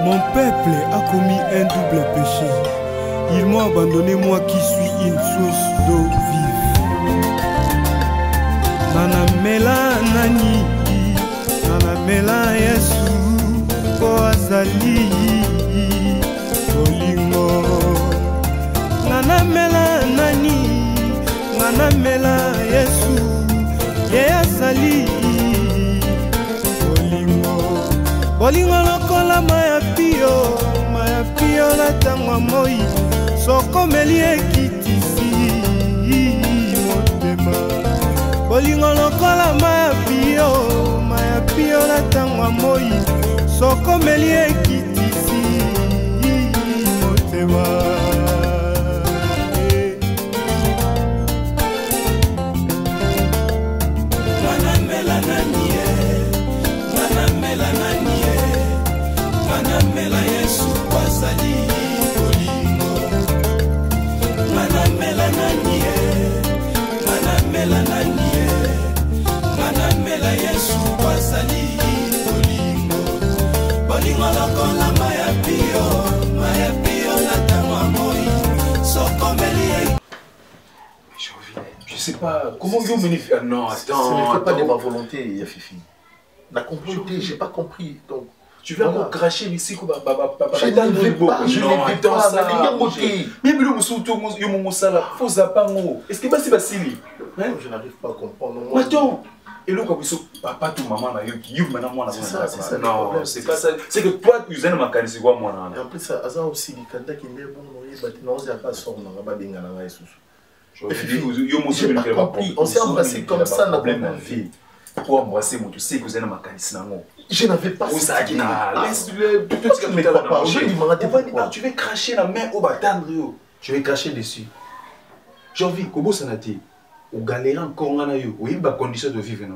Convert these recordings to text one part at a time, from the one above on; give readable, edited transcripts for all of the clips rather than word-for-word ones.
Mon peuple a commis un double péché. Ils m'ont abandonné, moi qui suis une source d'eau vive. Nanamela nani, nanamela Yesu, po azali bolingo. Nanamela nani, nanamela Yesu, ye azali bolingo. Bolingo lokola maya pio na tangwa moi, soko meli ekitisi motema. Bolingo lokola maya pio na tangwa moi, soko meli ekitisi motema. Manamela Yesu kwazali bolingo. Manamela nanie, manamela nanie, manamela Yesu kwazali bolingo. Bolingo lokola maya pio na tangwa moi, soko meli. Je sais pas, comment vous menez... Non, attends. Ce n'était pas de ma volonté, Yafifi. La communauté, j'ai pas compris. Donc, tu veux encore cracher ici, je ne vais pas, je ne vais pas, ça n'est côté. Mais le musuto, yo musala, faut zapango. Est-ce que c'est Basili? Je n'arrive pas à comprendre. Attends. Et là, quand papa ou maman, you maintenant moi c'est ça. Non, c'est pas ça. C'est que toi, tu as ma c'est quoi moi? Et en plus, ça a aussi des candidats qui me bon, non, il n'y a pas son nom, on va bien gagner sous. J'ai pas compris. On s'est embrassé comme ça dans la vie. Pour embrasser mon, tu sais que vous avez ma je n'avais pas ça. Laisse-le. Tu veux cracher la main au battre. Je vais cracher dessus. J'ai envie, comment ça n'a été? Au galère encore, on a eu une condition de vivre.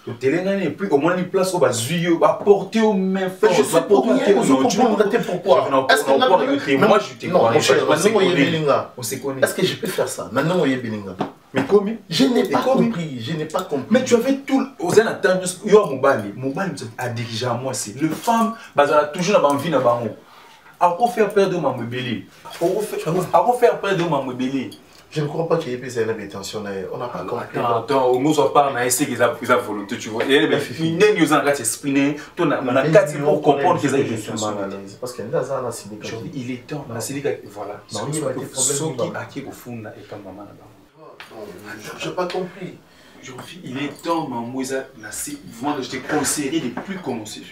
Le téléphone n'est plus au moins une place où on va porter aux mains fortes. Je sais pas pourquoi. Est-ce que moi je t'ai on se connaît. Est-ce que je peux faire ça? Maintenant, on est bilingue. Mais comment? Je n'ai pas compris. Je n'ai pas compris. Mais tu avais tout. Aux années, Mobali a dirigé à moi. C'est le femme, elle a toujours envie de faire. À quoi faire perdre ma mobile? À quoi faire perdre ma mobile? Je ne crois pas qu'il y ait plus de tension. On n'a pas compris. Attends, on nous en parle, on a essayé qu'ils aient volonté, tu vois. Et elle est nous en exprimer, on a quatre pour comprendre qu'ils aient des tensions. Parce qu'il y a un accident. Il est temps, voilà. Ce qui est au fond, et pas maman là-bas. Je n'ai pas compris. Il est temps, maman, je t'ai conseillé de ne plus commencer.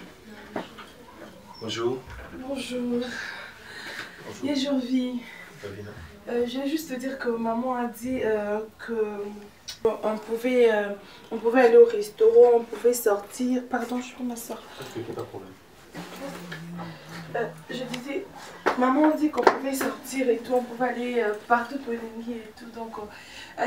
Bonjour. Bonjour. Et Jorvi. Je vais juste te dire que maman a dit qu'on pouvait aller au restaurant, on pouvait sortir. Pardon, je prends ma soeur. Pas de problème. Je disais, maman a dit qu'on pouvait sortir et tout, on pouvait aller partout pour Lingi et tout. Donc,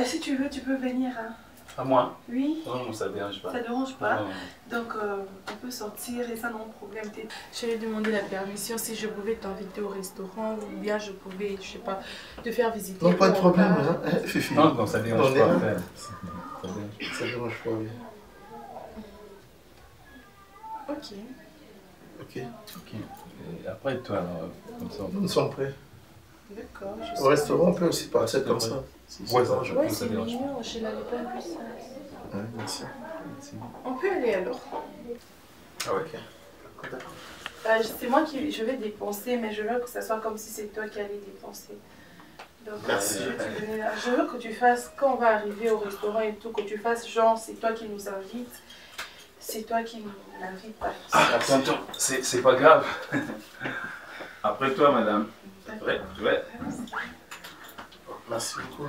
si tu veux, tu peux venir. Hein. À moi? Oui. Non, ça ne dérange pas. Ça ne dérange pas. Non. Donc, on peut sortir et ça, non problème. Je lui ai demandé la permission si je pouvais t'inviter au restaurant ou bien je pouvais, je sais pas, te faire visiter. Non, pas de problème. Hein? Fifi. Non, ça ne dérange pas. Ça ne dérange pas, oui. Ok. Ok. Et après, toi, alors, comme ça. Nous sommes prêts. D'accord. Au restaurant, on peut aussi passer comme ça. Ouais, c'est mignon, chez la Lépa Puissance. Ouais, merci. On peut aller alors. Ah ouais. C'est moi qui je vais dépenser, mais je veux que ça soit comme si c'est toi qui allais dépenser. Donc, merci. Je veux que tu fasses, quand on va arriver au restaurant et tout, que tu fasses genre, c'est toi qui nous invites. C'est toi qui nous invites par ici. Attends, c'est pas grave. Après toi, madame. Après, ouais. Merci beaucoup.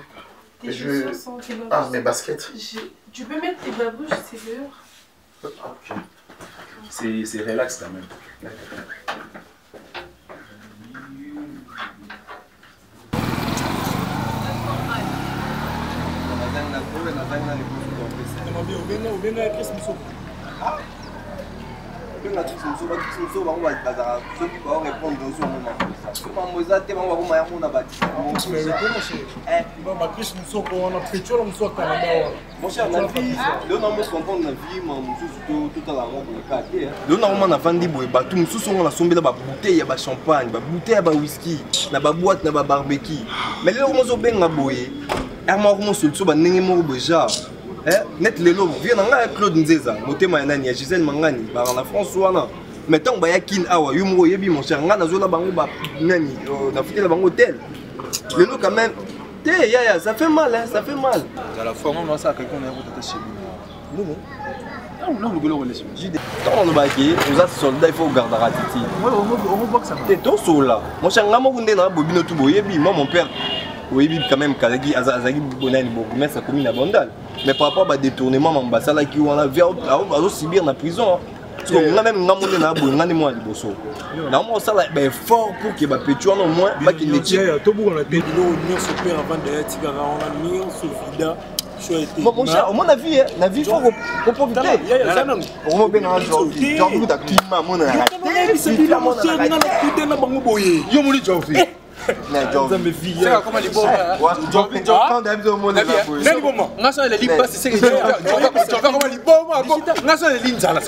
Tes chaussures sont tes babouches. Ah, mes baskets. Tu peux mettre tes babouches, c'est dehors. Ok. C'est relax quand même. benga tous mosusu bango bazala soki bao répondre aussi au moment ça makambo eza te bango bakoma yango na batisa bakris mosoko wana petiola mosu akanada wana mon cher na vie leo na mosu comprendre na vie ma mosusu totala yango koleka te leo na koma na vandi boye bato mosusu ngo nasombela babouteille ya bachampagne babouteille ya bawhisky na baboîte na babarbeki mais lelo mozobenga boye moko mosolso bandenge moko boye genre net lelo vie na ngai Claude Nzeza motema ya nani ya Gisèle Mangani bara na France wana mais tant ba yakine awa yo moko yebi mon cher nga nazola bango ba nani na fitela bango hôtel lelo quand même te ya ça fait mal hein ça fait mal à la fois on ça quelqu'un est peut-être chez lui non le golo relation quand on va qui vous êtes soldat il faut garder la titi on voit que ça te to sola mon cher nga moko ndena bobino tu boyebi moi mon père oui quand même Kazaki Azaki Bonani beaucoup mais ça commune à Bandal mais par rapport à détournement Mambasala qui on a vu à Sibir na prison parce que même ngamonde na bo ngani moi liboso na mo sala ben fort pour que ba petu au moins ba qu'il ne tire to bu on a payé l'union se fait avant de tigara on a mis sur vida mon cher, mon avis, la vie faut profiter. On va bien en janvier. Janvier ta climat mon a raté. C'est bien mon cher, on a coûté na bango boye. Yo mon janvier. Ça me vie. C'est comment les bons. Janvier quand d'habitude mon avis. C'est bon. On a ça les lignes pas c'est que tu vas comment les bons. On a ça les lignes ça là.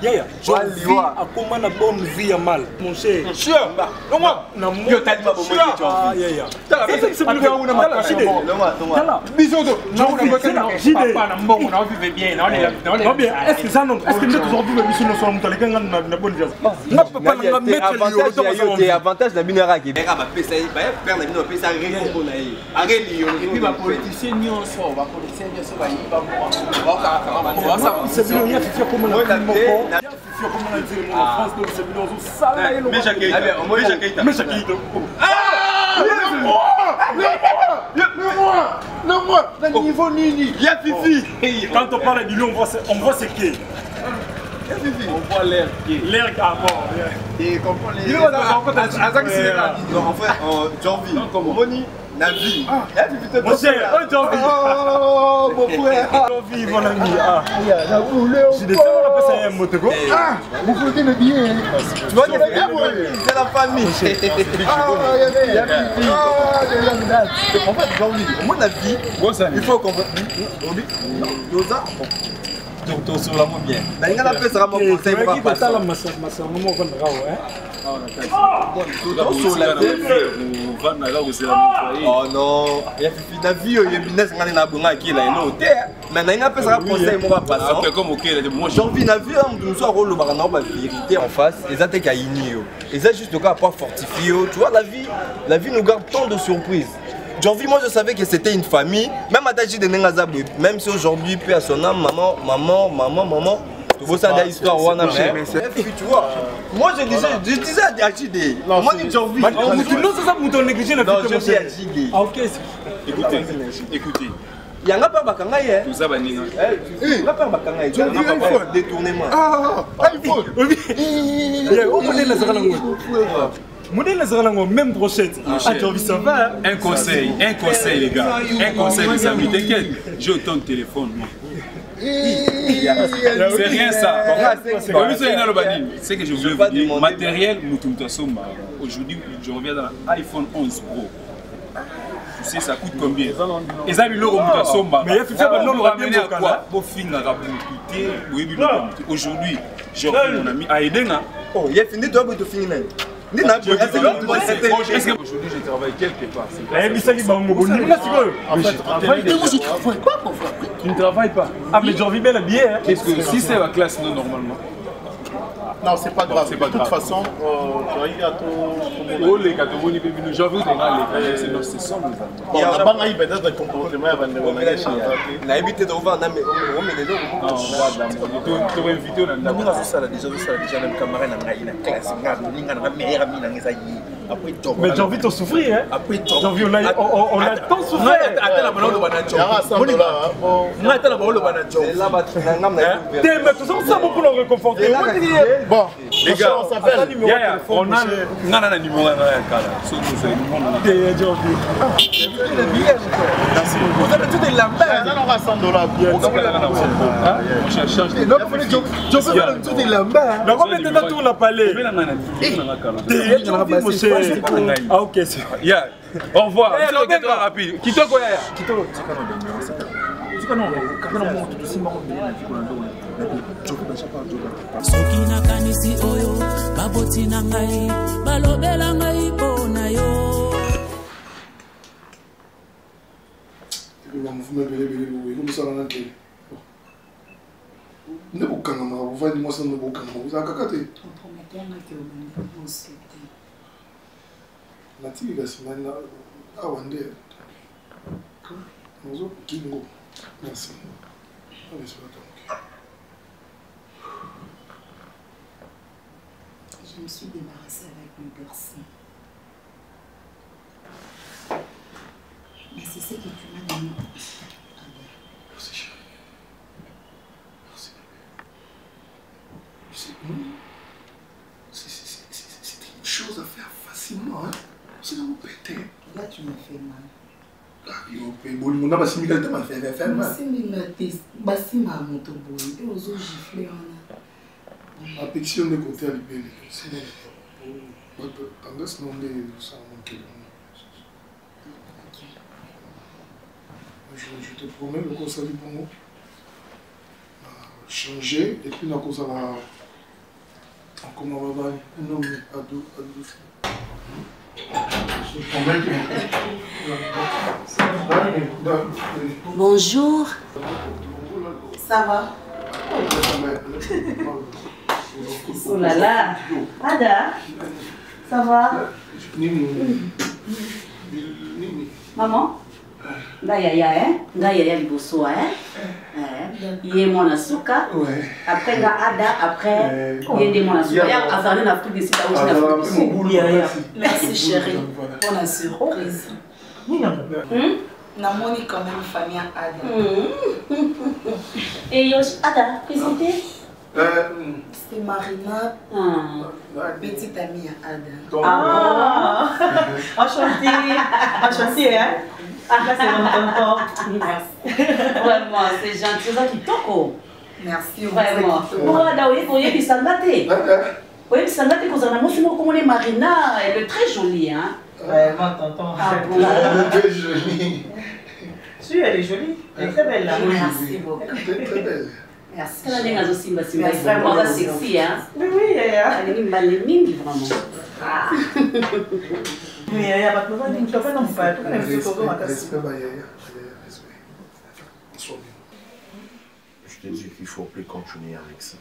Yaya, Janvier a comment la bonne vie à mal. Mon cher. Cher. Non moi. Yo t'as dit pas bon Janvier. Yaya. C'est pas bien on a pas caché. Bisous. Papa na mbongo na vivre bien. Non bien. Est-ce que ça non? Est-ce que nous aujourd'hui le mission nous sommes dans les gangs na bonne vie? Non papa na mettre les avantages la binara qui bera ba pesa ba perdre na bino pesa réco na yi. Areli yo. Et puis ba politicien nyonso ba politicien nyonso ba yi ba mo. Ba ça c'est bien il y a fait comme la il y a fait comme on a dit en France donc c'est bien on sala et mais Jacques mais Jacques non moi dans niveau nini il y a Fifi quand on parle du lion on voit c'est qui on voit l'air l'air avant et comprend les en fait janvier Moni la vie mon cher janvier oh mon frère janvier mon ami ah la boule j'ai des fois on appelle ça un motego ah vous foutez le bien tu vois c'est la famille en fait janvier mon avis il faut qu'on Yosa docteur sur la mot bien d'ailleurs la paix sera mon conseil pour pas ça oh non il y a Fifi la vie il y a business ngani na bonga qui là no te mais na paix sera conseil pour pas ça comme OK moi j'envie la vie on soit rôle ba na ba vérité en face et ça te ka inio et ça juste cas pas fortifié tu vois la vie nous garde tant de surprises. Janvier, moi je savais que c'était une famille, même à Taji de Nengazabou, même si aujourd'hui, puis à son âme, maman, tu vois ça dans l'histoire, tu vois. Moi je disais à Djidé, moi je dis Janvier. Non, c'est ça pour ton négliger la vie. Non, je dis à Djidé. Ah, ok. Écoutez. Il y a un peu de bakangay. Tout ça va nier. Il y a pas bakangay. Il y a un détournement. ah iPhone Il y a au modèle la zara modèle la zara même brochette. Ah, Janvier ça va. Un conseil les gars. Un conseil les amis, t'inquiète. J'ai autant de téléphone. C'est rien ça. C'est que je voulais vous dire. Matériel, aujourd'hui, je reviens dans l'iPhone 11 Pro. Tu sais, ça coûte combien? Et ça, il mais il faut faire le ramener à quoi? Pour finir à aujourd'hui, j'ai mon ami Aïdena. Oh, il a fini, toi, tu finis. Aujourd'hui, je travaille quelque part. Tu ne travailles pas. Ah, mais j'en vis bien la bière. Qu'est-ce que si c'est la classe non normalement? Non, c'est pas grave. De toute façon, les gâteaux, j'en veux c'est ça. Il y a un peut-être de comportement avant de on a évité de revoir un tu invité mais j'ai envie de souffrir, hein? J'ai envie, on a tant souffert. Bon, Les gars, on s'appelle. On a un numéro à la cala. Vous avez tout de lambert. On va 100 $. Au revoir. Rapide. Kitoko yaya. Soki nakanisi oyo baboti na ngai balobela ngai mpona yo. Merci. Je me suis débarrassée avec le garçon. Mais c'est ce que tu m'as donné. Merci chérie. Merci bébé. C'est une chose à faire facilement, hein. C'est dans mon pété. Là tu me fais mal. Affection de côté à l'ibéli. C'est bon. Tendance non de ça manquer. Je te promets le conseil pour moi. Changer et puis la cause à la. Comment on va un homme ado. Bonjour. Ça va? Oh là là. Ada. Ça va? Maman? Gaya, hein? Gaya liboso, hein? Yé mon asuka. Après Ada, après yé mon asuka. Avant l'Afrique du Sud, merci chérie. Pour la surprise. Namoni quand même famille Ada. Et Yosh Ada, présentez? C'est Marina, petite amie à Ada. Ah, enchantée, hein? Ah, c'est mon tonton. Merci. Vraiment, c'est gentil, c'est ça qui toque. Merci, vraiment. Pour Ada, vous voyez, puis ça m'a été. Oui, puis ça m'a été, comme on est Marina, elle est très jolie, hein? Vraiment, tonton. Ah bon? Elle est jolie. Si, elle est jolie. Elle est très belle, là. Merci beaucoup. Elle est très belle. Merci. Elle est vraiment sexy, hein? Oui, oui, elle est mimi, vraiment. Ah. Mais il y a pas de problème, tu ne peux pas non pas. Je te dis qu'il ne faut plus continuer avec ça.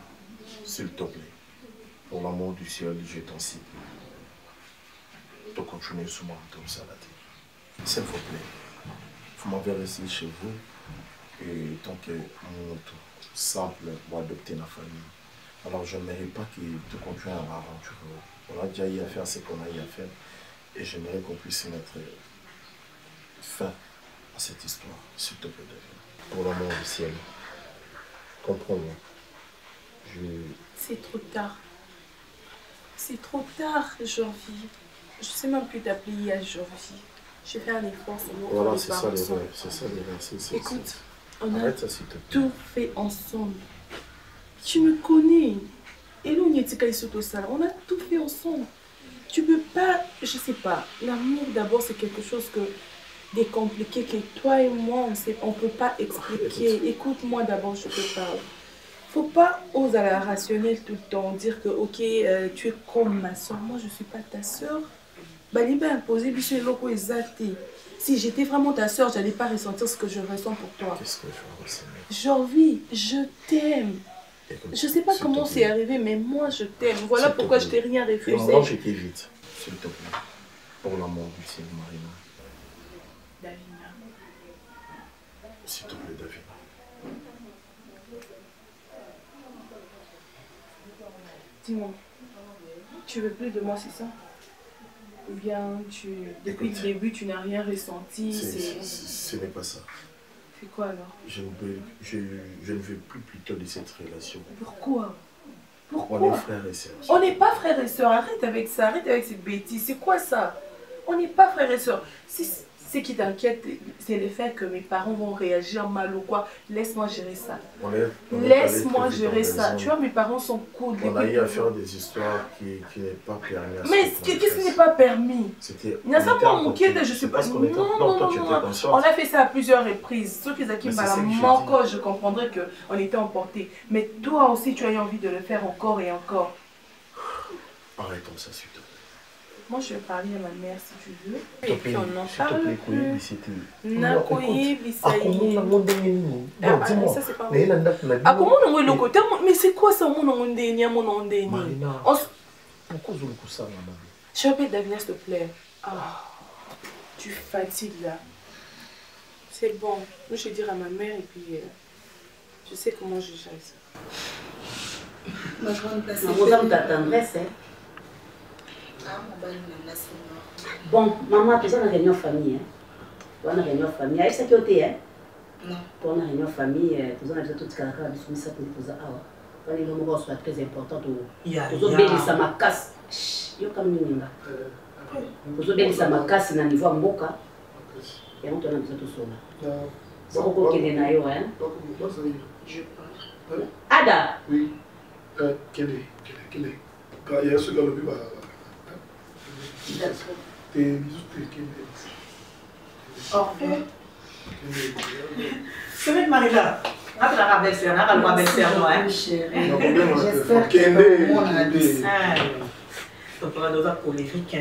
S'il te plaît. Pour l'amour du ciel, je t'en supplie. De continuer sur moi comme ça, là. S'il vous plaît. Vous m'avez resté chez vous. Et tant que mon simple pour adopter la famille. Alors je n'aimerais pas que tu continues à l'aventure. On a déjà eu à faire ce qu'on a eu à faire. Et j'aimerais qu'on puisse mettre fin à cette histoire, s'il te plaît, David. Pour l'amour du ciel. Comprends-moi. C'est trop tard. C'est trop tard, Jorvi. Je ne sais même plus t'appeler à Jorvi. Je vais faire un effort, c'est bon. Voilà, c'est ça les rêves. C'est ça les rêves. Écoute, on a tout fait ensemble. Tu me connais. Et nous, on a tout fait ensemble. Tu peux pas, je sais pas, l'amour d'abord c'est quelque chose de compliqué que toi et moi on peut pas expliquer. Écoute-moi d'abord, je te parle. Faut pas oser à la rationnelle tout le temps, dire que ok, tu es comme ma soeur. Moi je suis pas ta soeur. Imposer, si j'étais vraiment ta soeur, j'allais pas ressentir ce que je ressens pour toi. Qu'est-ce que je ressens? Jorvi, je t'aime. Je sais pas comment c'est arrivé, mais moi je t'aime. Voilà pourquoi je t'ai rien refusé. Moi je t'évite, s'il te plaît. Pour l'amour du ciel, Marina. Davina. S'il te plaît, Davina. Dis-moi, tu veux plus de moi, c'est ça? Ou bien depuis le début tu n'as rien ressenti? Ce n'est pas ça. C'est quoi alors? Je ne veux plus plutôt de cette relation. Pourquoi? Pourquoi? On est frères et sœurs. On n'est pas frères et sœurs. Arrête avec ça, arrête avec ces bêtises. C'est quoi ça? On n'est pas frères et sœurs. Ce qui t'inquiète, c'est le fait que mes parents vont réagir mal ou quoi. Laisse-moi gérer ça. Laisse-moi gérer ça. Tu vois, mes parents sont cool. On a eu à faire des histoires qui n'est pas permis. Mais qu'est-ce qui n'est pas permis? Il y a ça pour je sais pas. Non, on a fait ça à plusieurs reprises. Ceux qui manquent, je comprendrais qu'on était emportés. Mais toi aussi, tu as eu envie de le faire encore et encore. Arrêtons ça, s'il te plaît. Moi, je vais parler à ma mère si tu veux. Et puis on n'en parle plus. Ça, c'est pas vrai. Mais c'est quoi ça, mon nom? Je vais Davina, s'il te plaît. Tu fatigues là. C'est bon. Je vais dire à ma mère et puis je sais comment je gère ça. Ma grande place. Vous avez ta tendresse, hein? Bon, maman, tu es en réunion famille. Tu es en réunion famille. Est-ce que tu es? Non. Tu es en réunion famille. Tu es en réunion famille. Les moments sont très importants. Tu es ça ma casse. Yo comme nous. Tu es ça ma casse dans le niveau mboka. Et on te donne tout ça. C'est pourquoi qu'il est là, hein? Je parle. Ada. Oui. Quel est? Quand il y a ce gars-là, c'est même Marie-là. Après la belle-sœur, la belle-sœur, moi. J'espère que mon ami. Tu pourras nous avoir colérique.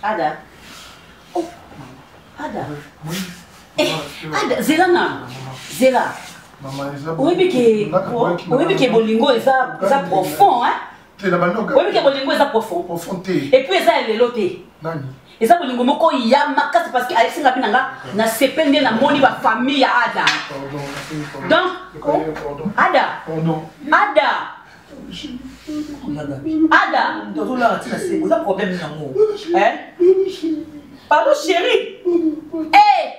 Ada. Oh, Ada. Ada, Zélana. Zéla. Oui, mais que bolingo est profond, hein? Oui, mais que bolingo est profond. Et puis, ça est l'autre. Et ça, bolingo moko yama, c'est parce que Alexis Ngapinanga n'a sependé la moni wa famille à Ada. Donc, Ada. Vous avez un problème d'amour. Hein? Pardon, chérie. Hé!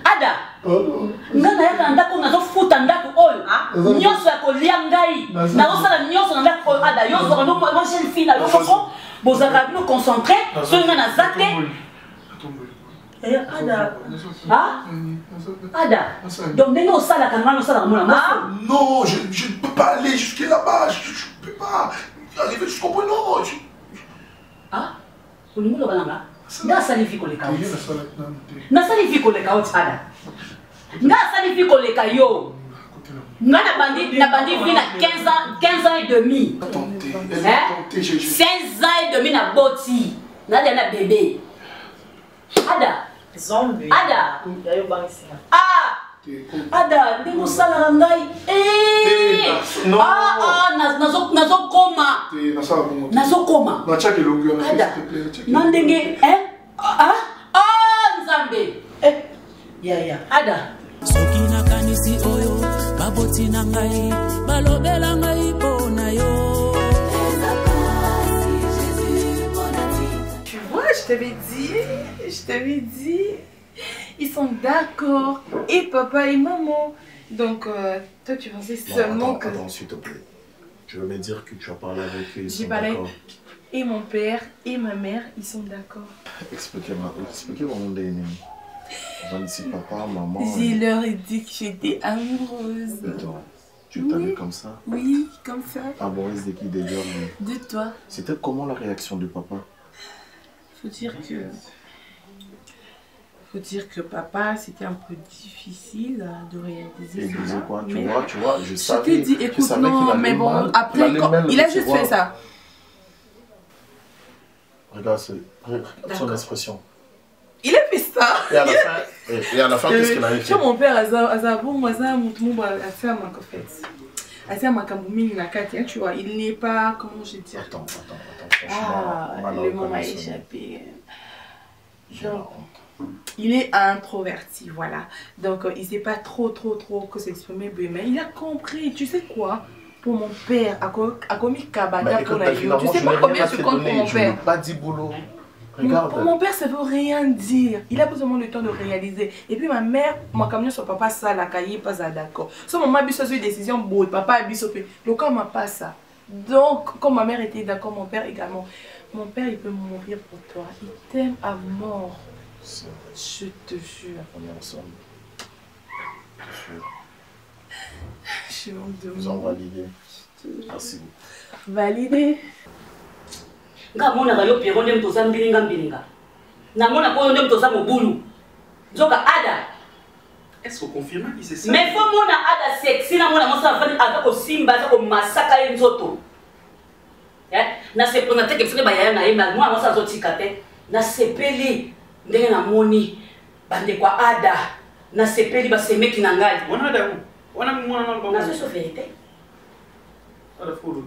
Ada, ngana yaka ndako nazo futa ndako oyo nyonso ya kolia ngai nazosala nyonso na ndako oyo Ada yo zoko no moi jeune fille na loko bozaka bino concentré so nga na zate Ada Ada donc ndenge osala kanga no sala mona non je ne peux pas aller jusque là-bas je ne peux pas arriver jusqu'au point non olingo lo balanga nasali fiko le kaoti nasali fiko le kaoti Ada nasali fiko le kayo nga na bandi vini na 15 ans et demi 16 ans et demi na boti na na bébé Ada zombie Ada Ada ndenge osala ngai nazokoma Ada na ndenge nzambe yaya Ada soki nakanisi oyo baboti na ngai balobela ngai mpona yo. Tu vois, je t'avais dit, ils sont d'accord, et papa et maman. Donc, toi, tu pensais seulement que... Attends, s'il te plaît. Je veux me dire que tu as parlé avec eux, ils sont d'accord. Et mon père et ma mère, ils sont d'accord. Expliquez-moi mon ennemi. J'en dis papa, maman... Je leur ai dit que j'étais amoureuse. De toi? Tu t'avais comme ça? Oui, comme ça. Amoureuse de qui déjà? De toi. C'était comment la réaction de papa? Faut dire que papa, c'était un peu difficile de réaliser ça. Il disait quoi? Tu vois, je savais. Je t'ai dit, écoute, non, mais bon, après, il a juste fait ça. Regarde son expression. Il a fait ça. Et à la fin, qu'est-ce qu'il a fait? Tu vois, mon père, tu vois, il n'est pas, comment je dis. Attends. Le mot m'a échappé. Donc, il est introverti, voilà. Donc, il ne sait pas trop que s'exprimer, mais il a compris. Tu sais quoi? Pour mon père, à commis Kabada pour la vie. Tu sais pas combien je compte pour mon père. Je n'ai pas dit boulot. Pour mon père, ça veut rien dire. Il a besoin de temps de réaliser. Et puis ma mère, mon camion sur papa, ça, la cahier, pas ça, d'accord. So, maman a besoin de décision, bon, papa a besoin de. Le cas m'a pas ça. Donc, comme ma mère était d'accord, mon père également. Mon père, il peut mourir pour toi. Il t'aime à mort. Je te jure, on est ensemble. Je suis honte de moi. Vous en validez. Merci beaucoup. Validé. Ngamona kayo Pierrot ndem toza mbilinga. Namona ko ndem toza mobulu. Nzoka Ada. Est-ce que vous confirmez que c'est ça? Mais faut mona Ada sexy na mona mosa afani avec ko simba za ko masaka yenzoto. Na se présenter que fune bayaya na yema moi mosa zotika te. Na sepeli ndenge na moni bande kwa Ada. Na sepeli ba semeki na ngai. On a Ada. On a mona na Na c'est vérité.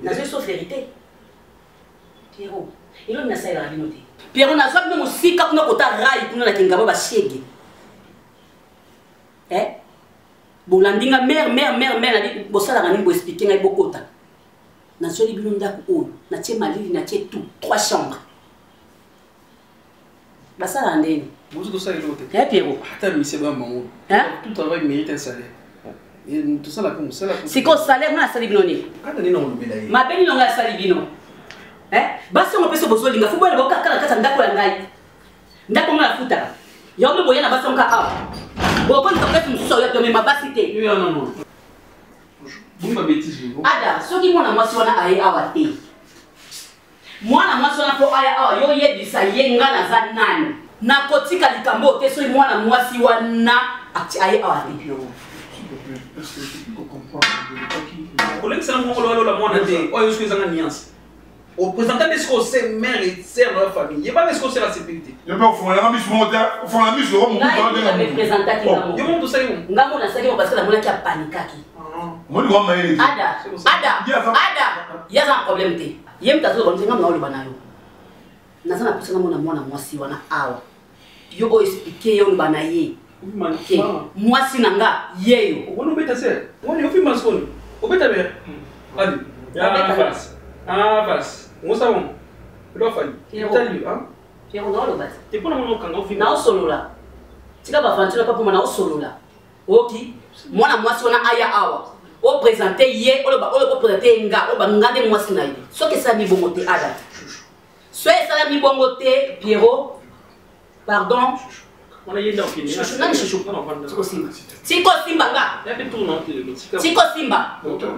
Na c'est vérité. Pierrot, il a ça la vinoté. Pierrot n'a pas même aussi quand on a kota rai pour na kinga ba shege. Bolandinga mère na dit bosala ngani bo expliquer ngai bokota. Na soli binonda ko na tie malili na tie tout 3 chambres. Basala ndeni. Vous tout ça il l'autre. Pierrot. Attends, monsieur Bambo. Tout travail mérite un salaire. Et tout ça là comme ça là. C'est quoi salaire na sali binoni? Quand on est dans le bélaï. Ma belle non la sali bino. Basi on peut se poser linga fubo boka kala kata ndako ya ngai ndako ngala futa yombe boya na basi onka awa boko ntoka tumuso ya tome mabasi te non bumba bêtise Ada soki mwana mwasi wana aye awa te mwana mwasi wana po aya awa yo yebisa yenga na za nani na kotika likambo te soki mwana mwasi wana ati aye awa te collègue ça mon lo la mona te o yo skozanga nuance. Au présentant de ce qu'on sait, mère et sœur de la famille, il n'y a pas de ce qu'on sait la sécurité. Il n'y a pas de la mise sur mon terre, il faut la mise sur mon terre. Il y a présenté qui va mourir. Il y a tout ça. Il y a parce que la monnaie qui a paniqué. Ada, il y a un problème. Il y a un problème. Il y a un problème. Il y a un problème. Il y a un expliquer yo bana ye. Moi si nanga yeyo. On nous met à serre. On est au film mascon. Au bête à mer. Allez. Ah, vas. Moi ça bon. Il doit falloir. T'as lu hein? Pierrot dans le bas. T'es pas dans mon quand on filme. Na solo là. Tu vas pas faire pas pour moi na solo là. OK. Moi na moi si on a aya awa. O présenter hier, on le présenter nga, on va ngande moi si na. Ce que ça mi bongote Ada. Ce ça mi bongote Pierrot. Pardon. On a yé dans film. Non, chouchou. Tiko Simba nga. Tiko Simba.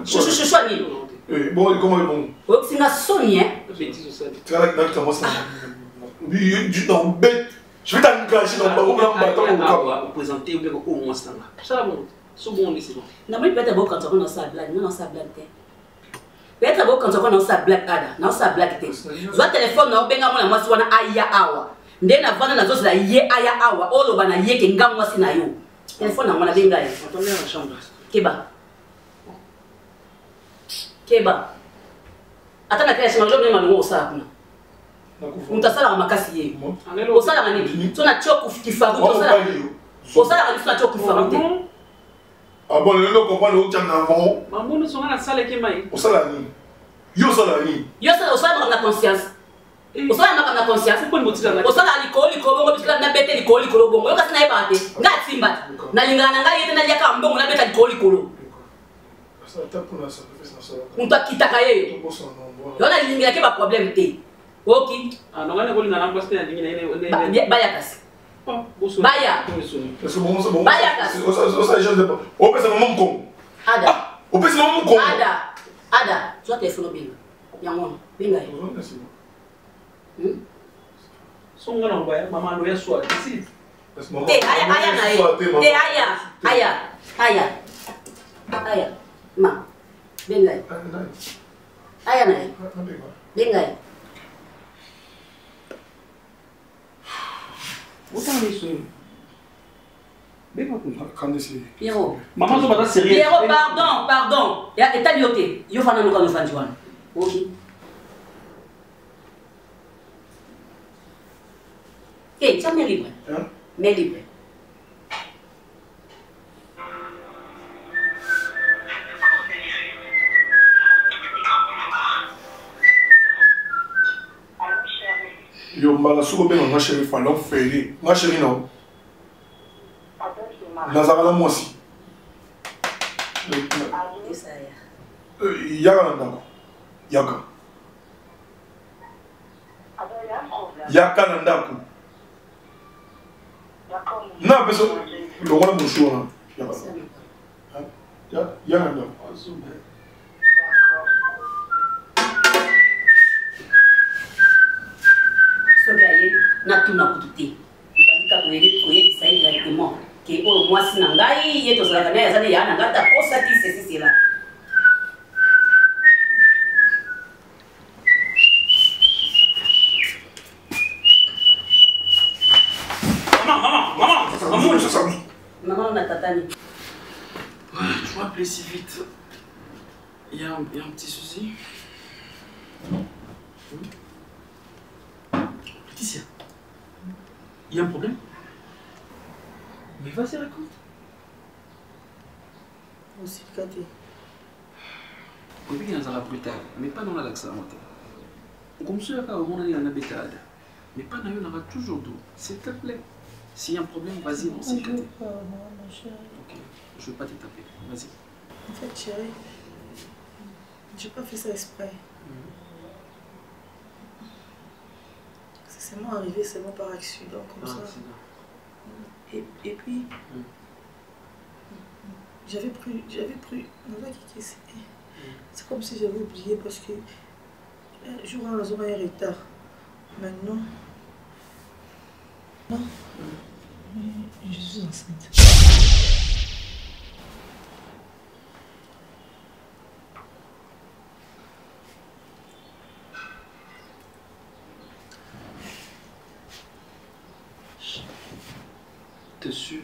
Chouchou ni. Bon, comment bon? C'est ma Sonia. Tu vas là, tu commences à. Oui, tu t'en bête. Je vais t'engager dans le bâton au cap. Vous présentez au moins ça. Ça bon. C'est bon, c'est bon. Non, mais peut-être quand on a sa blague, non, sa blague. Peut-être quand on a sa blague, Ada, non, sa blague. Soit téléphone, non, ben, moi, si on a aya awa. Ndé na vana na zosi la ye aya awa. Olo bana ye ke ngamwa sina yo. Téléphone, on a benga. Attendez dans la chambre. Keba. Keba. Attends, la création, je vais me ça. On t'a ça la makasi ye. On ça la nini. Tu na choku kifaru. On ça la nini, tu na choku kifaru. Ah bon, le comprend le tient avant. Maman, nous sommes la salle qui maille. On ça la nini. Yo ça la nini. Yo ça, on ça dans la conscience. On ça dans la conscience. On ça la liko bongo parce que na bete liko bongo. Yo kasi na ebate. Nga timba. Na lingana nga yete na liaka mbongo na beta liko. Ça tape pour la salle. On t'a quitté à cahier. On a ligne qui va problème té. Ok. Ah non, on a volé dans la place de la ligne. Bayakas. Baya. Parce que bon, c'est bon. Bayakas. Ça, je ne sais pas. On peut se maman con. Ada. On peut se maman con. Ada. Tu as téléphone bien. Yangon. Bien. Son gars envoyé maman loya soit ici. Aya. Ma. Bengai. Aya nae. Bengai. Autant les soins. Pierrot. Maman, tu vas sérieux. Pierrot, pardon. Et t'as lioté. Yo fana no kanu fanjuan. OK. Eh, tu es libre. Mais libre. Yo, mbala soko ben ma chérie fallait faire. Ma chérie non. Nazara moi aussi. Yaka ndako. Yaka. Yaka ndako. Na peso le roi mon choix. Yaka ndako. Natuna kututi bandika koyebisa ye directement ke oyo mwasi na ngai ye tozalaka naye aza nde yaa na ngai takosa ti sesisela maman na tatani. Tu m'as appelé si vite. Il y a un petit souci. Laetitia, il y a un problème? Mais vas-y, raconte. Aussi, Kati. Oui, il y a un brutal, mais pas dans la laxe à monter. Comme ça, on a un bétade. Mais pas dans la toujours d'eau. S'il te plaît. S'il y a un problème, vas-y, on s'y casse. Ok, je ne vais pas te taper. Vas-y. En fait, chérie, j'ai pas fait ça exprès. C'est moi arrivé seulement par accident, comme ça. Et puis, j'avais pris. C'est comme si j'avais oublié parce que un jour on a un retard. Maintenant, non, je suis enceinte. T'es sûr,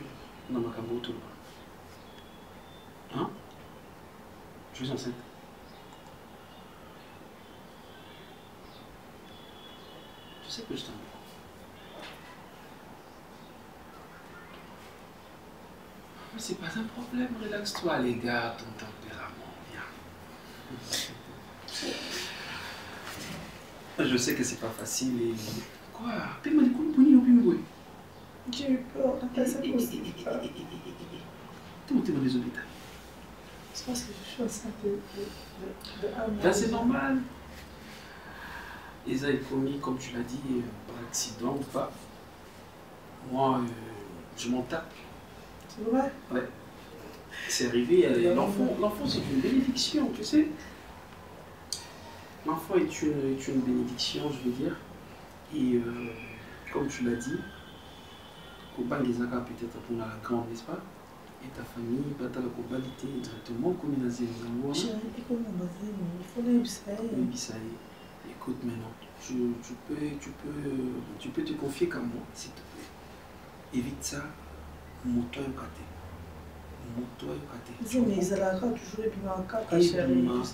Namakamboto? Hein? Je suis enceinte. Tu sais que je t'aime. Mais c'est pas un problème, relaxe-toi les gars, ton tempérament, viens. Je sais que c'est pas facile et... Quoi? T'es mal écoute, j'ai eu peur, T'es désolé. C'est parce que je suis enceinte de un mois. Là, c'est normal. Isa est commis, comme tu l'as dit, par accident ou pas. Moi, je m'en tape. C'est vrai? Ouais. C'est arrivé, l'enfant c'est une bénédiction, tu sais. L'enfant est une bénédiction, je veux dire. Et comme tu l'as dit, Koban Gizaka peut-être pour la grande, n'est-ce pas? Et ta famille, ta la globalité directement comme il a dit. Écoute maintenant, tu peux te confier qu'à moi, s'il te plaît. Évite ça, moto et kate. Moto et kate. Mais ils allaient toujours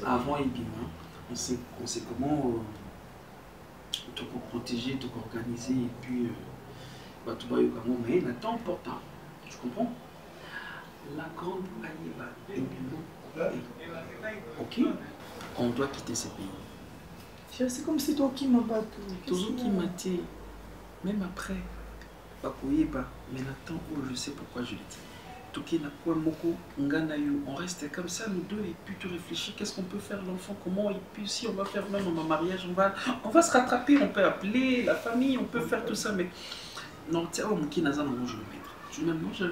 avant Ebima, on sait comment te protéger, te organiser et puis tu vas mais il est important. Tu comprends? La grande Aïba Ebima. Ok? On doit quitter ce pays. C'est comme si toi qui m'as battu. Toujours qui m'a dit, même après, mais attends, je sais pourquoi je l'ai dit. On reste comme ça, nous deux, et puis tu réfléchis, qu'est-ce qu'on peut faire l'enfant, comment, et puis si on va faire même un mariage, on va se rattraper, on peut appeler la famille, on peut faire tout ça, mais non, tu sais, je vais le mettre. Tu m'aimes, non, je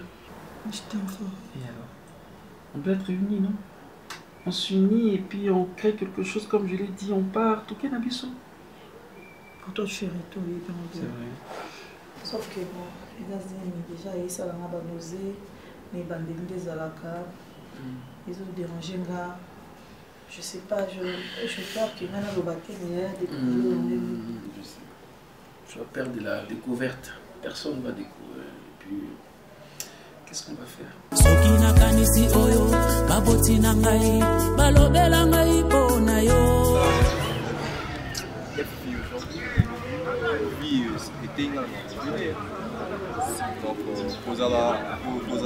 t'aime fort. Et alors? On doit être réunis, non? On s'unit et puis on crée quelque chose, comme je l'ai dit, on part, tout est Nabiso. Pour toi, chérie, tout est bien. C'est vrai. Sauf que bon, déjà, il y a des nausées, mais des alaka, ils ont dérangé, je sais pas, je peur qu'il y ait un bâtiment, il y a des je sais. Tu vas perdre la découverte, personne ne va découvrir. Et puis, qu'est-ce qu'on va faire?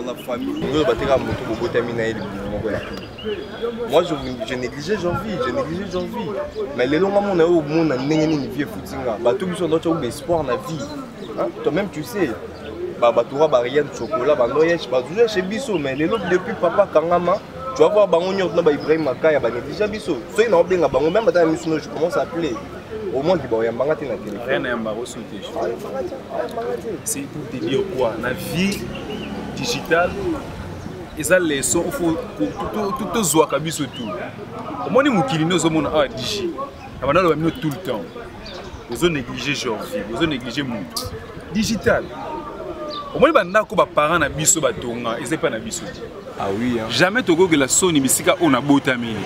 la famille. Moi, je négligeais Janvier. Mais les longs moments, on a une vie foutinga. Tout le monde a espoir dans la vie. Toi-même, tu sais. Tu vas rien de chocolat, chez Bisso, mais les autres depuis papa Kangama, tu vas voir Ibrahim Makaya, déjà Bisso. Ceux qui n'ont pas même je commence à appeler. Au moins, il y a un magasin à la télé. Rien n'est pas c'est pour te dire quoi? La vie digitale, et ça, les sons, il faut tout le zoaka Bisso tout. Au moins, nous qui nous sommes en digi. On a tout le temps. Vous avez négligé Georgie, vous avez négligé mon digital. Au moins, les parents na biso batonga, ils pas na biso. Ah oui. Jamais tu que la Sony misika on a botamini.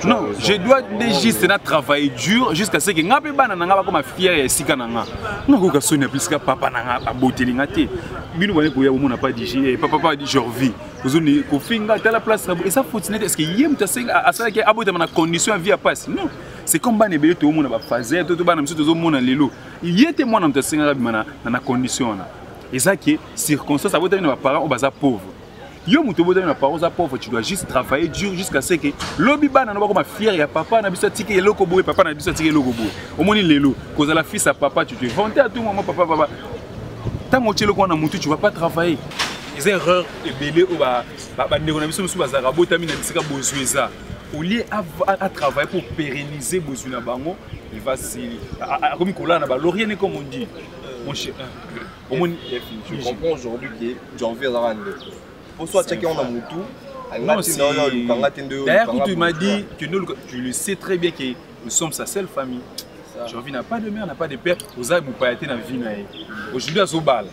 Non, je dois déjà travailler dur jusqu'à ce que ngape bana nga ba comme fier ya sika nanga. Non ko Sony misika papa nanga a botelinga te. Bino bane ko ya mo na pas digi papa dit Jorvi. Ozoni ko finga à la place et ça faut tenir est-ce que yem ta singa à ça que abota na condition vie à passe. Non. C'est comme bana belé to mo na ba fazer to bana miso to mo na lelo. Yete mo na mtasinga bana na condition na. Et ça qui est circonstance, ça veut dire que nos parents sont pauvres. Yo muto boda na parents pauvres, tu dois juste travailler dur jusqu'à ce que lobi bana na ba comme fier ya papa na biso tike loko boy papa na biso tike loko boy. Au moins lelo, cause la fils à papa tu te vanter à tout moment papa. Tant que tu le connais muto tu vas pas travailler. Les erreurs et belé au ba ndeko na biso musu bazara botami na bisika bozueza. Au lieu à travailler pour pérenniser bozuna bango, il va se comme kola na ba laurier comme on dit. Mon cher. Je comprends aujourd'hui que Janvier a rendu. Pour soi, chacun a mon tout. D'ailleurs, quand tu m'as dit que tu le sais très bien que nous sommes sa seule famille. Janvier n'a pas de mère, n'a pas de père. Vous avez pas été dans la vie. Aujourd'hui, à Zobal.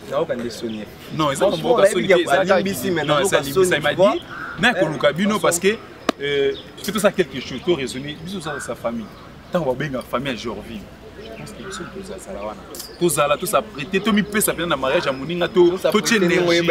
Non, ils ont pas Non, ça m'a dit. Non, parce que c'est tout ça quelque chose. Tu as raisonné. Bisous ça sa famille. Tant qu'on va bien la famille à Janvier. Tout ça là, tout ça prêté, tout mi peut ça bien dans mariage à Moninga, tout énergie.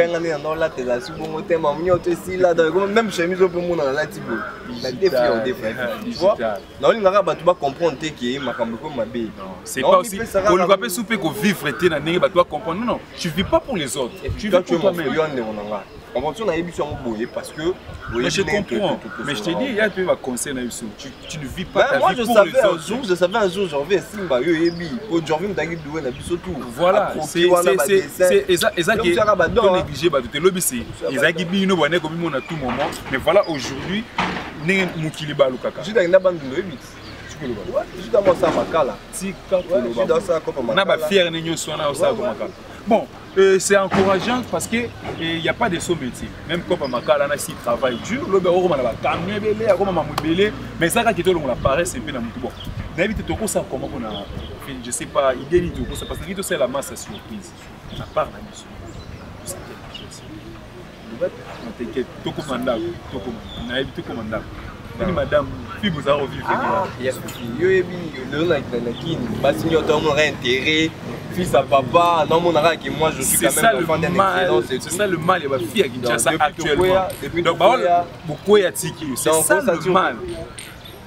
Même chemise au monde dans la tibo. La défi on défi. Tu vois? Non, il n'a pas tu vas comprendre que ma cambo ma bé. C'est pas aussi. On ne va pas souper qu'on vivre été dans n'est pas toi comprendre. Non non, tu vis pas pour les autres. Tu vis pour toi-même. On va sur la émission parce que mais je comprends. Mais je te dis, il y a un conseil tu ne vis pas ta moi, vie pour les autres. Je savais un jour, j'en vais Simba, aujourd'hui, je vais doué, tout. Voilà, c'est ça qui est négligé. C'est ça qui est comme à tout moment. Mais voilà, aujourd'hui, nous sommes je suis dans une bande de 8. Je suis dans mon samakala. Bon, c'est encourageant parce qu'il n'y a pas de sous métier. Même quand on travaille dur, mais ça qui est là, l'appareil, c'est un peu dans bon. Comment on a fait, je sais pas, idée de ça parce que c'est la masse à surprise. À part la mission. C'est quelque chose. T'inquiète, tout comme madame, puis vous avez revu. Fils à papa, non mon arabe et moi je suis quand même enfant d'un excellent. C'est ça le mal, il va faire qui tient ça actuellement. Donc beaucoup y a tiki, c'est ça le mal.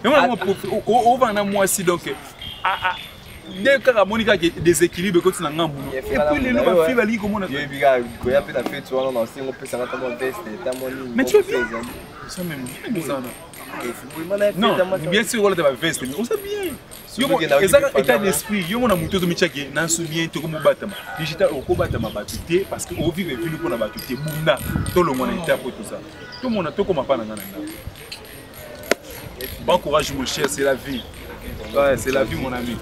Mais moi on va en moi aussi donc dès que la Monica qui déséquilibre quand tu n'as pas et puis les lois filles va lire comment on a fait. Mais tu es bien. Ça même bizarre. Non, bien sûr, on va veste, on sait bien. État d'esprit, on a monté au Michaki, n'a souvenir tout comme Batama. Digital au Kobatama Batute, parce qu'on vit les villes qu'on a battuté, Bouna, tout le monde était pour tout ça. Tout le monde a tout comme un pan. Bon courage, mon cher, c'est la vie. Ouais, c'est la vie, mon ami.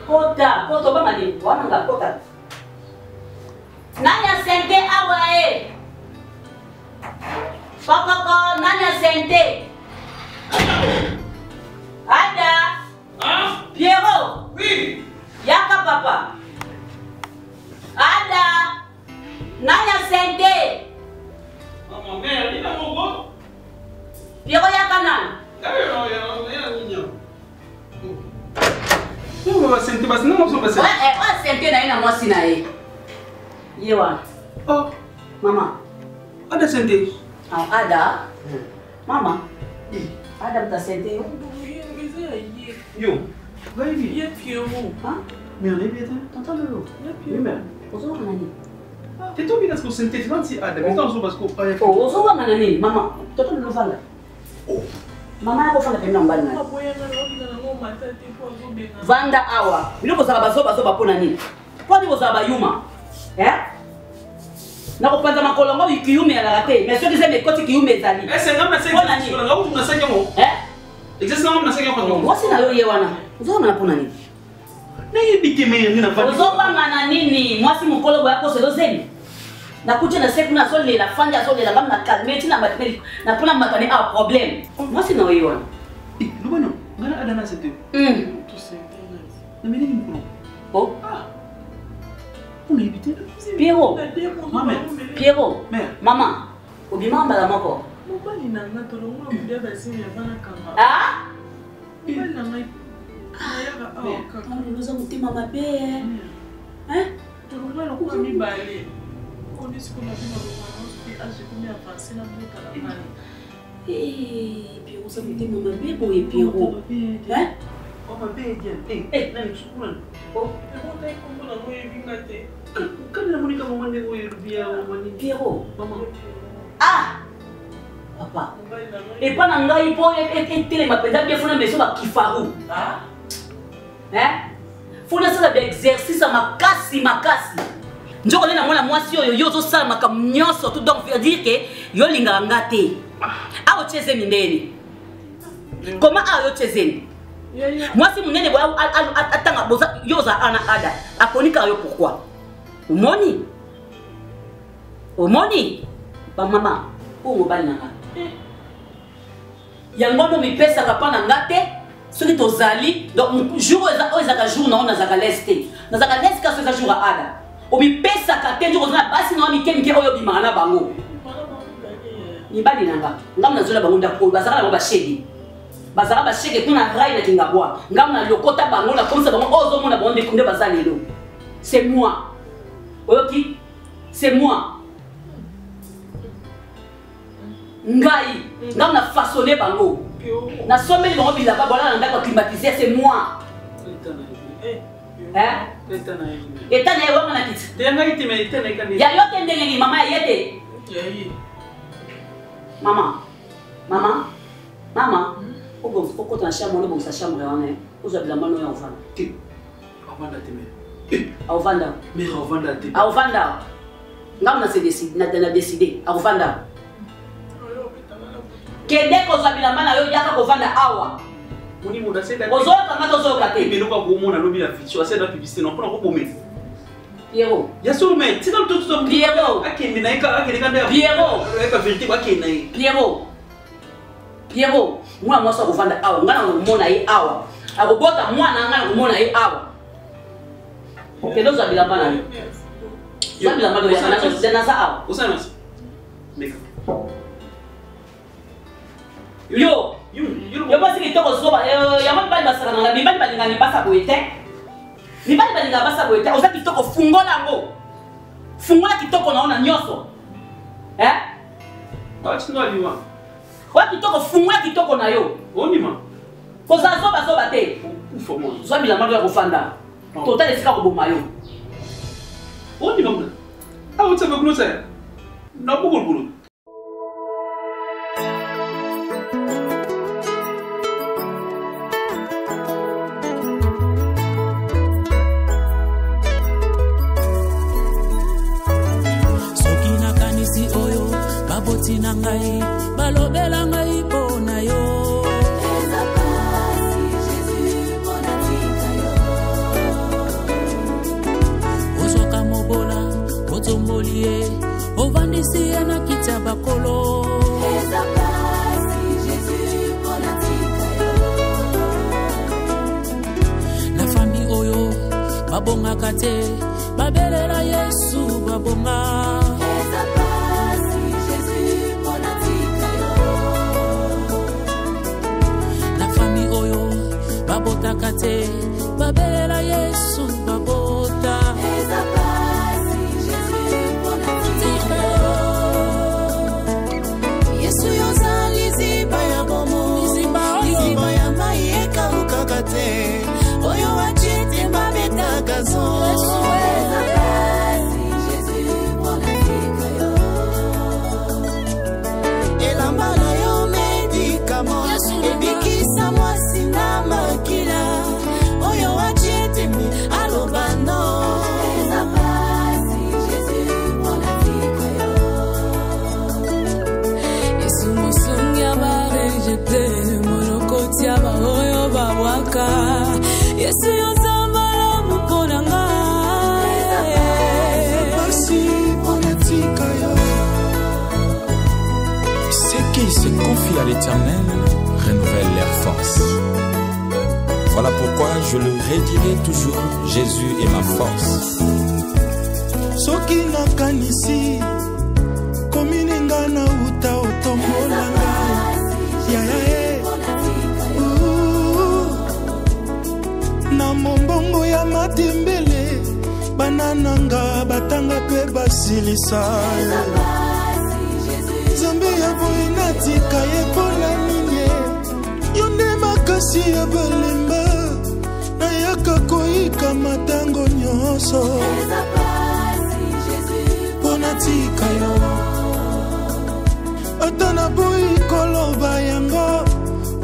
Kota banga ni wana nga kota. Nanya sente awae. Papa ko nanya sente. Ada. Hein? Pierrot. Oui. Yaka papa. Ada. Nanya sente. Maman, mère, il a mon beau. Pierrot yaka nan. Il y a sente na ye na mwasi na ye ye wana mama ada sente ada mama ada mta sente yo Il y a Pierrot. Mais on est bien, t'entends le lot? Oui, mais. Ozo manani. T'es tombé parce que c'est un petit Adam. Mais t'en parce que. Oh, ozo manani, maman. T'entends le lot là? Oh. Maman a fait la mbana. Vanda awa. Bino ko saka baso pona nini? Kwa ni ko saka bayuma. Na ko panza makolongo ikiyume ya rate. Mais ceux qui aiment koti kiyume ezali. C'est ngam c'est ngam ngam na senga mo. Exactement na senga ko. Wasi na yo ye wana. Ozo na pona nini? Na yebike me ni na fandi. Ozo na nini? Mwasi mukolo bwa ko selo zeni. Na kuche na seku na sole la fandi sole la ngam na calmer tina materi na pona matane a problème. Mwasi na yo wana. Lubano, ngana ada na sete. Tu sais. Na meni mukolo. Oh. On éviter. Pierrot. Maman. Pierrot. Maman. Obima mbala moko. Mobali na nga tolongo mbia basimi ya bana kanga. Ah? Mobali na nga ayaga awa kaka. Nous avons été maman bé. Hein? Tolongo na kwa mibale. Koni siku na bima romance puis age combien avancé na mota la mali. Pierrot ça m'était maman bé boy Pierrot. Hein? Maman bé bien. Nani kusukuna. Oh, Pierrot dai kombo na moye vingate. Quand la monika maman de boy rubia mani Pierrot. Maman. Ah! Papa. Et pas dans ngai po et ma penda bien fona meso ba kifaru. Ah? Fona ça d'exercice makasi. Njoko na mwana mwasi oyo yo zo sala makam nyonso tout donc veut dire que yo linga ngate. A o cheze mindeni. Comment a yo cheze? Mwasi munene bo atanga boza yo za ana ada. Akonika yo pourquoi? Omoni? Ba mama, o mobali na nga. Yango no mi pesa ka na ngate, soki tozali, donc jour ezaka jour na zaka leste. Na zaka leste ka soki jour ada. O mi pesa ka tenjo kozana basi na mi kenke oyo bimana na bango. Ni bali na nga. Ngam na zola bango ndako bazaka na ba shedi. Bazaka ba shedi kuna rai na kinga bwa. Ngam na lokota bango na comme ça bango ozo mona bango ndekunde bazali lo. C'est moi. Oyoki? C'est moi. Ngai, ngam na façonné bango. Na sommé bango bilaba bola na ndako climatiser, c'est moi. Eta na yewa na kiti. Tenga ite me ite na ikani. Ya yote ndenge mama yete. Mama. Oko ta chambre no bonsa chambre wana. Uza bilamba no ya ofana. Ti. Avanda teme. Avanda. Mais avanda te. Avanda. Ngam na se décide, na décider. Avanda. Kende koza bilamba na yo yaka kovanda awa. Moni muda seda. Ozo kanga tozo kate. Mais no ka ko mona no bi la fichu, c'est la publicité non pas ko bomé. Pierrot. Ya sur mais, c'est dans tout ce Pierrot. Akende na ika akende ka ndera. Pierrot. Eka vérité ba akende na. Pierrot. Mwana mwasa kovanda awa, ngana ngomona ye awa. Akobota mwana ngana ngomona ye awa. Kendo za bilamba na yo. Yo bilamba do ya na za awa. Osana. Meka. Yo basi kitoko soba yamani bali basaka na bibali balinga ni basa boete. Bibali balinga basa boete. Oza kitoko fungola ngo. Fungola kitoko naona nyoso. Bati ndo aliwa. Wa kitoko fungola kitoko na yo. Onima. Koza soba te. Ufomo. Zo bila mando ya kufanda. Total esika ko boma yo. Onima mna. Ah utsa kuno sa. Na bugulu. Na ngai balobela ngai pona yo eza pasi Jésus pona tika yo ozoka mobola otombolie ovandisi na kiti ya bakolo eza pasi Jésus pona tika yo na fami oyo babongaka te babelela Yesu babonga babotaka te babelela Yesu à l'Éternel renouvelle leur force. Voilà pourquoi je le redirai toujours, Jésus est ma force. Soki nakanisi komininga na uta otombolanga na mombongo ya matembele banananga batanga pe basilisa Zambe ya boye natika yekola ninye yonde makasi ya balemba nayaka koyika matango nyonso ponatika yo atana boyi koloba yango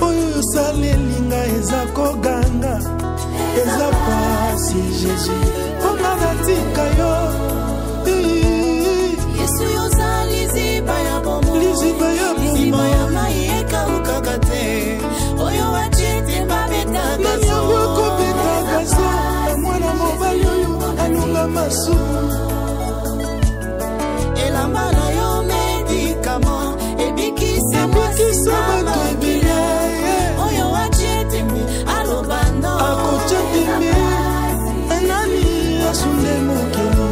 oyo osalelinga eza koganga eza pasi Jésus ponanatika yo Yesu yozali liziba ya bomo liziba ya mayeka ukakate oyo wachete babeta kaso kobeta kaso mwana mobali oyo alunga masu elamba na yo medikama ebikisa bato ebele oyo wachete alobando akochete anani asunde mokeli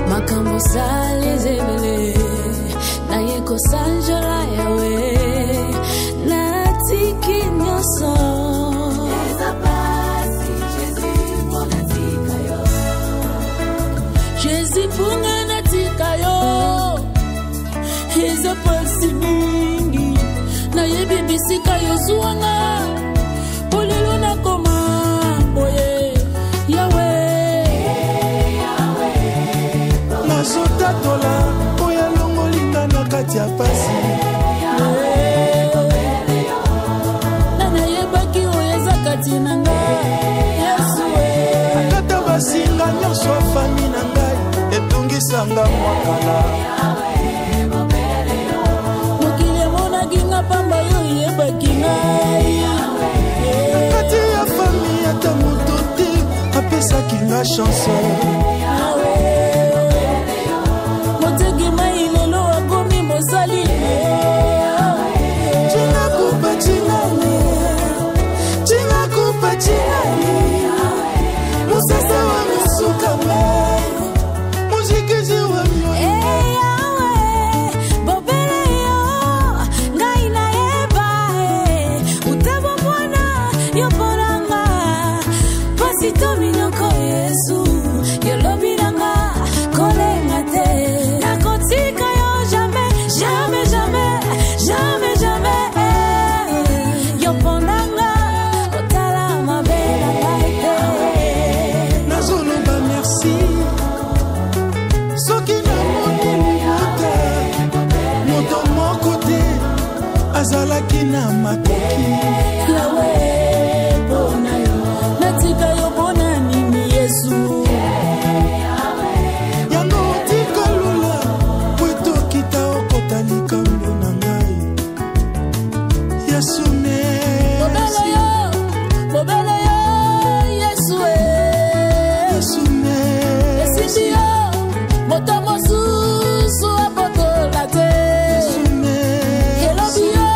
makambo sali zebele na yeko sanjola yawe na tiki nyoso eza pasi Jésus pona tika yo Jésus punga na tika yo eza pasi mingi na yebi bisika yo zuanga polelo na koma boye yawe nazotatola oya longolinga na kati ya pasi nanayebaki oyo eza kati na ngai Yesu akata basinga nyonso afami na ngai etungisanga mwakala mokili emonaki nga pamba yo eyebaki ngai kati ya fami ata moto te apesaki nga chanson azalaki na makoki yawe pona yo natika yo pona nini Yesu yango tika lula kwetokita okota likambo na ngai Yesu ne bobele yo Yesu Yesu ne esindi yo moto mosusu apotola te Yesu ne elobi yo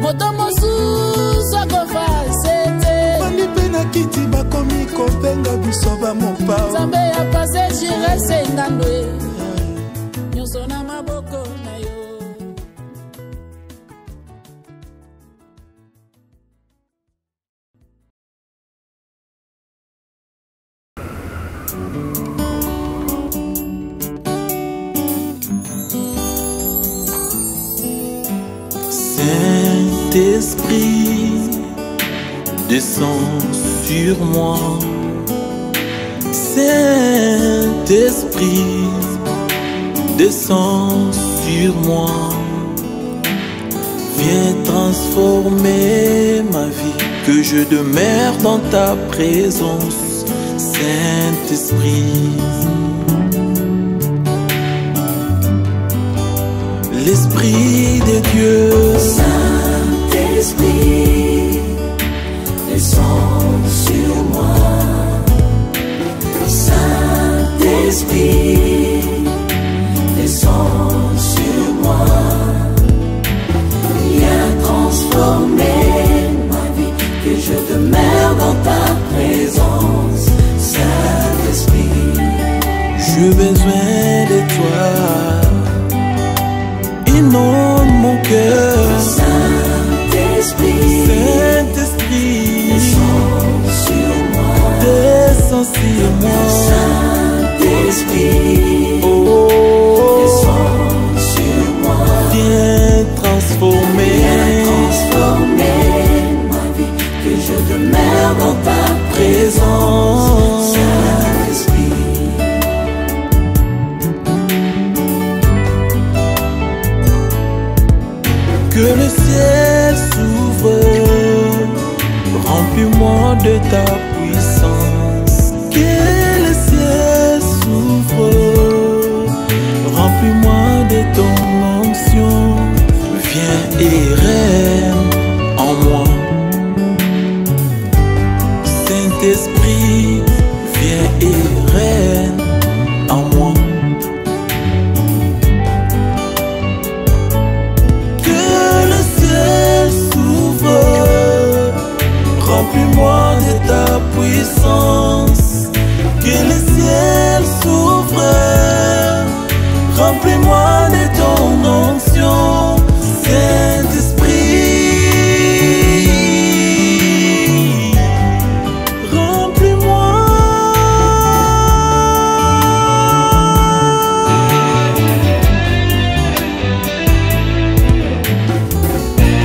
moto mosusu akofasete bandi mpe na kiti bakomi kopenga biso bamopao nzambe ya pase jiresengando nyonso na maboko na yo Saint-Esprit, descends sur moi. Saint-Esprit, descends sur moi. Viens transformer ma vie, que je demeure dans ta présence, Saint-Esprit. L'Esprit de Dieu, Saint-Esprit, descends sur moi. Saint-Esprit, descends sur moi. Remplis-moi de ton onction, Saint-Esprit. Remplis-moi.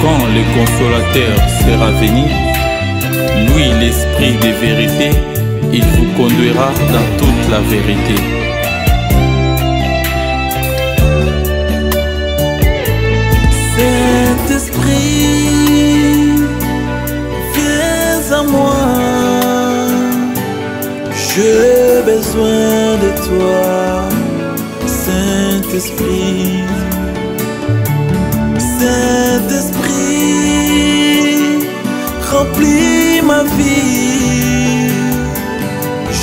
Quand le consolateur sera venu, lui l'esprit de vérité, il vous conduira dans toute la vérité. Saint-Esprit, viens à moi, j'ai besoin de toi. Saint-Esprit, Saint-Esprit, remplis ma vie,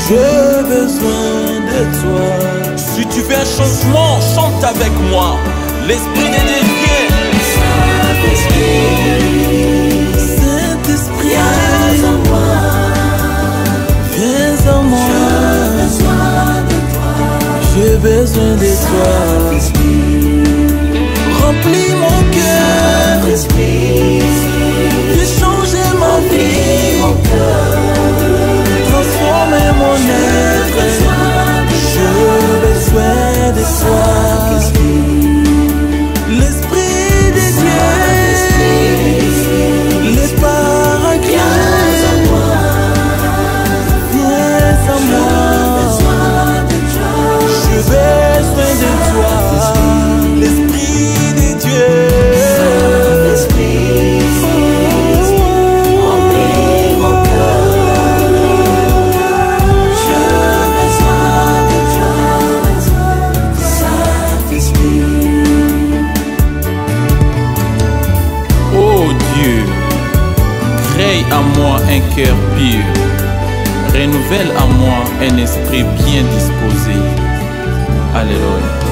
j'ai besoin de toi. Si tu veux un changement, chante avec moi. L'esprit de Dieu vient. Saint-Esprit, viens à moi, viens à moi. J'ai besoin de toi. Remplis mon cœur, fais changer ma vie, transformer mon être. J'ai besoin de toi. L'Esprit de Dieu, les paraclés, viens à moi. J'ai besoin de toi. L'Esprit de Dieu, remplis mon cœur. J'ai besoin de toi, Saint-Esprit. Oh Dieu, crée à moi un cœur pur, renouvelle à moi un esprit bien disposé. Alléluia.